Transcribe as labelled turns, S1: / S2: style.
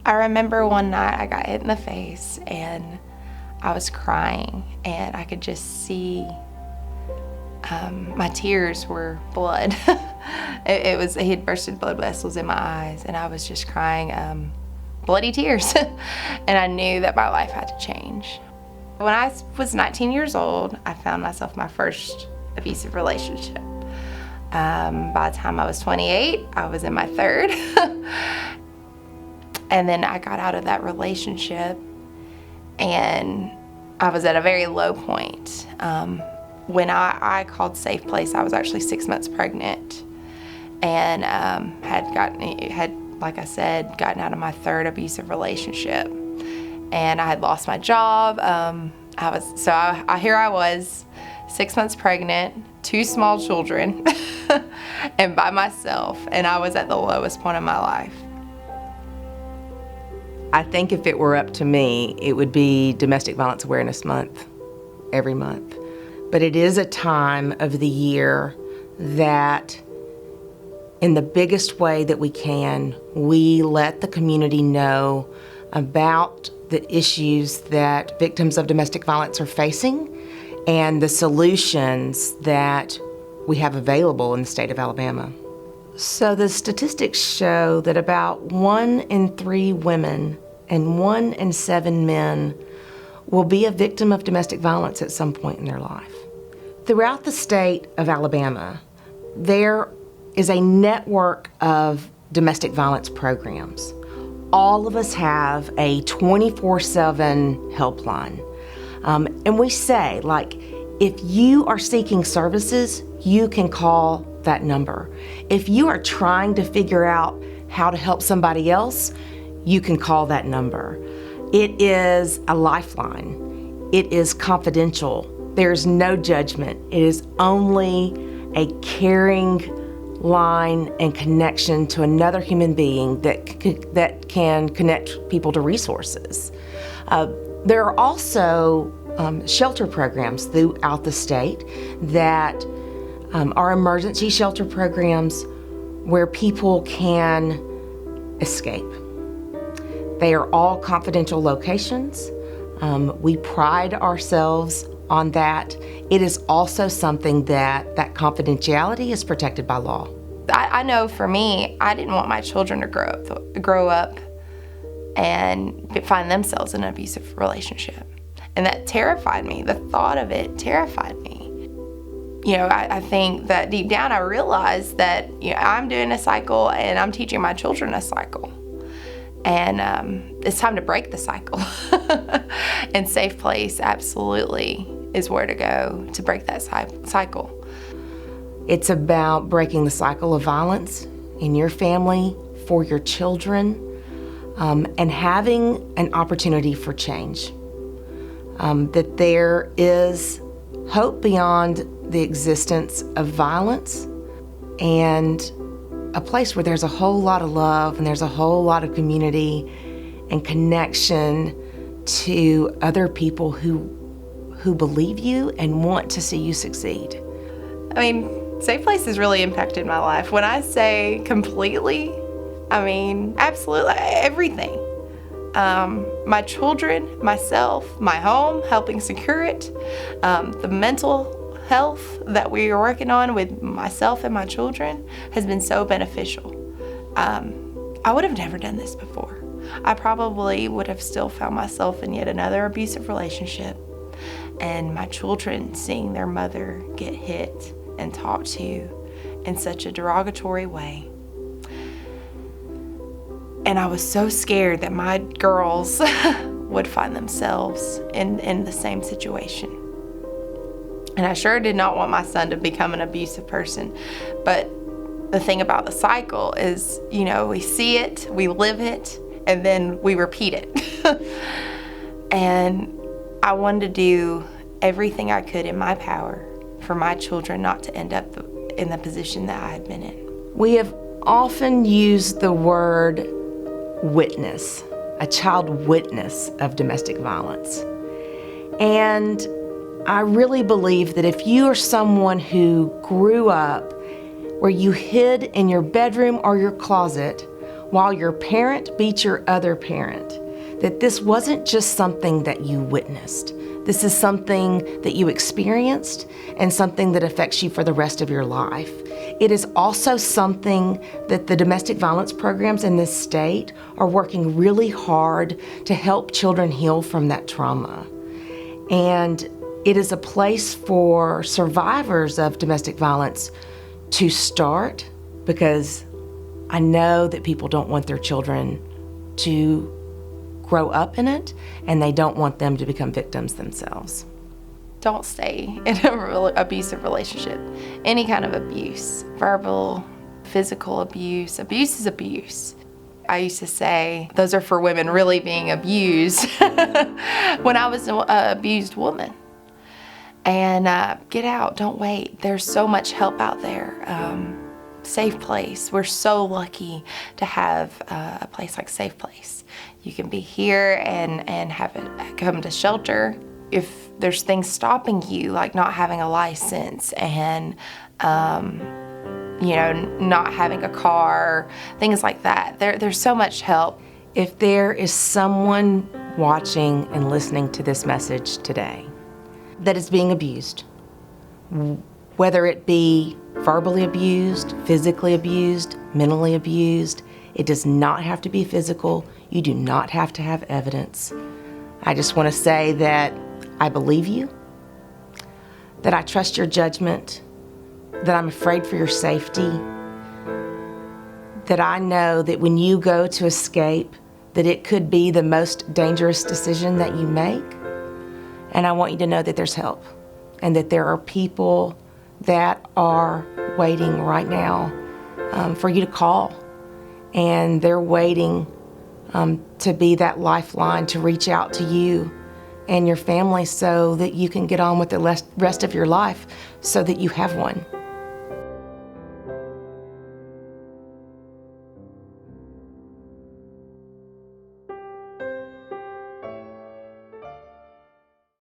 S1: I remember one night I got hit in the face and I was crying, and I could just see my tears were blood. He had bursted blood vessels in my eyes, and I was just crying bloody tears. And I knew that my life had to change. When I was 19 years old, I found myself my first abusive relationship. By the time I was 28, I was in my third. And then I got out of that relationship, and I was at a very low point. When I called Safe Place, I was actually 6 months pregnant, and had, like I said, gotten out of my third abusive relationship, and I had lost my job. Here I was, 6 months pregnant, 2 small children, and by myself, and I was at the lowest point of my life.
S2: I think if it were up to me, it would be Domestic Violence Awareness Month, every month. But it is a time of the year that, in the biggest way that we can, we let the community know about the issues that victims of domestic violence are facing and the solutions that we have available in the state of Alabama. So the statistics show that about 1 in 3 women and 1 in 7 men will be a victim of domestic violence at some point in their life. Throughout the state of Alabama, there is a network of domestic violence programs. All of us have a 24/7 helpline. And we say, like, if you are seeking services, you can call that number. If you are trying to figure out how to help somebody else, you can call that number. It is a lifeline. It is confidential. There's no judgment. It is only a caring line and connection to another human being that can connect people to resources. There are also shelter programs throughout the state that are emergency shelter programs where people can escape. They are all confidential locations. We pride ourselves on that. It is also something that confidentiality is protected by law.
S1: I know for me, I didn't want my children to grow up and find themselves in an abusive relationship. And that terrified me. The thought of it terrified me. You know, I think that deep down I realized that, you know, I'm doing a cycle and I'm teaching my children a cycle. And it's time to break the cycle. And Safe Place absolutely is where to go to break that cycle.
S2: It's about breaking the cycle of violence in your family, for your children, and having an opportunity for change. That there is hope beyond the existence of violence, and a place where there's a whole lot of love and there's a whole lot of community and connection to other people who believe you and want to see you succeed.
S1: I mean, Safe Place has really impacted my life. When I say completely, I mean absolutely everything. My children, myself, my home, helping secure it, the mental health that we are working on with myself and my children has been so beneficial. I would have never done this before. I probably would have still found myself in yet another abusive relationship, and my children seeing their mother get hit and talked to in such a derogatory way. And I was so scared that my girls would find themselves in the same situation. And I sure did not want my son to become an abusive person. But the thing about the cycle is, you know, we see it, we live it, and then we repeat it. And I wanted to do everything I could in my power for my children not to end up in the position that I had been in.
S2: We have often used the word witness, a child witness of domestic violence. And I really believe that if you are someone who grew up where you hid in your bedroom or your closet while your parent beat your other parent, that this wasn't just something that you witnessed. This is something that you experienced and something that affects you for the rest of your life. It is also something that the domestic violence programs in this state are working really hard to help children heal from that trauma. And it is a place for survivors of domestic violence to start, because I know that people don't want their children to grow up in it, and they don't want them to become victims themselves.
S1: Don't stay in an abusive relationship. Any kind of abuse, verbal, physical abuse. Abuse is abuse. I used to say those are for women really being abused when I was an abused woman. And get out, don't wait. There's so much help out there. Safe Place. We're so lucky to have a place like Safe Place. You can be here and have it come to shelter. If there's things stopping you, like not having a license and not having a car, things like that, there's so much help.
S2: If there is someone watching and listening to this message today that is being abused, whether it be verbally abused, physically abused, mentally abused, it does not have to be physical. You do not have to have evidence. I just want to say that I believe you, that I trust your judgment, that I'm afraid for your safety, that I know that when you go to escape, that it could be the most dangerous decision that you make. And I want you to know that there's help, and that there are people that are waiting right now for you to call. And they're waiting to be that lifeline to reach out to you and your family so that you can get on with the rest of your life so that you have one.